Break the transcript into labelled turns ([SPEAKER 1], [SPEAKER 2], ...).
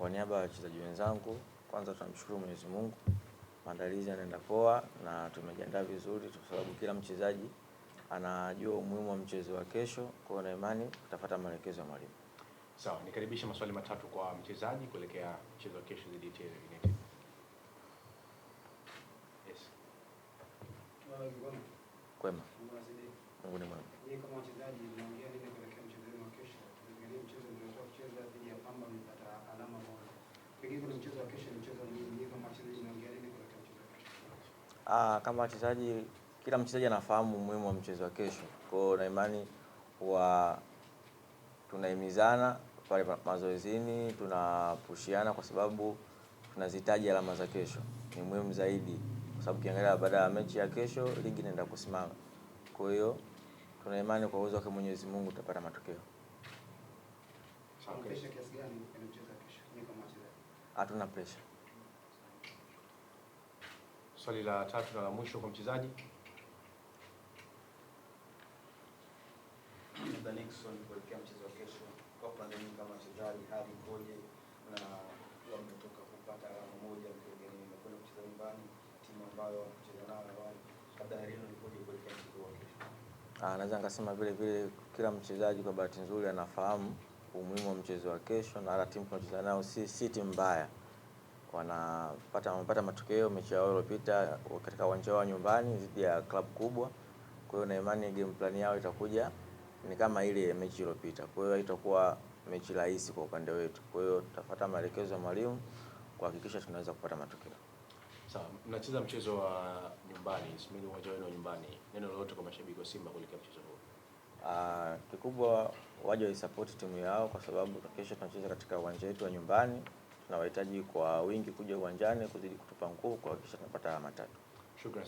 [SPEAKER 1] kwa niaba ya wachezaji wenzangu, kwanza tunamshukuru Mwenyezi Mungu. Maandalizi yanaenda poa na tumejiandaa vizuri kwa sababu kila mchezaji anajua umuhimu wa mchezo wa kesho, kwa hiyo na imani tutafuata maelekezo ya mwalimu.
[SPEAKER 2] Sawa, nikaribisha maswali matatu kwa mchezaji kuelekea mchezo wa kesho dhidi ya TR United. Yes.
[SPEAKER 1] Kwema. Mungu ni mwema.
[SPEAKER 3] Yeye kama mchezaji unaongea nini kuelekea mchezo wa kesho? Tunaangalia mchezo mliotoka kucheza dhidi ya Pamba mpata alama moja. Pengine kuna mchezo wa kesho ni mchezo mwingine, kama mchezaji unaongea nini kuelekea mchezo wa kesho?
[SPEAKER 1] Kama wachezaji, kila mchezaji anafahamu umuhimu wa mchezo wa kesho. Kwa hiyo na imani wa tunahimizana pale mazoezini, tunapushiana kwa sababu tunazihitaji alama za kesho. Ni muhimu zaidi kwa sababu kiangalia baada ya mechi ya kesho ligi inaenda kusimama. Kwa hiyo tuna imani kwa uwezo wa Mwenyezi Mungu tutapata matokeo.
[SPEAKER 3] Sawa, pressure kiasi gani kwenye mchezo wa kesho ni kama wachezaji?
[SPEAKER 1] Hatuna pressure.
[SPEAKER 2] Swali la tatu na la mwisho kwa mchezaji.
[SPEAKER 4] Nixon kuelekea mchezo wa kesho, kwa upande wenu kama wachezaji hali koje, na wametoka kupata alama moja mkiongeni na kwenda kucheza nyumbani timu ambayo wanacheza nayo awali, labda hilo likoje kuelekea mchezo wa kesho?
[SPEAKER 1] Naweza nikasema vile vile kila mchezaji kwa bahati nzuri anafahamu umuhimu wa mchezo wa kesho, na hata timu tunacheza nayo si timu mbaya. Wamepata matokeo mechi yao iliyopita katika uwanja wa nyumbani dhidi ya club kubwa. Kwa hiyo na imani game plan yao itakuja ni kama ile mechi iliyopita. Kwa hiyo haitakuwa mechi rahisi kwa upande wetu. Kwa hiyo tutafuata maelekezo ya mwalimu kuhakikisha tunaweza kupata matokeo.
[SPEAKER 2] Sawa, mnacheza mchezo wa nyumbani, Ismail, uwanja wenu nyumbani. Neno lolote kwa mashabiki wa Simba kuelekea mchezo huu?
[SPEAKER 1] Kikubwa waje wa support timu yao kwa sababu kesho tunacheza katika uwanja wetu wa nyumbani. Tunawahitaji kwa wingi kuja uwanjani kuzidi kutupa nguvu kuhakikisha tunapata alama 3.
[SPEAKER 2] Shukrani.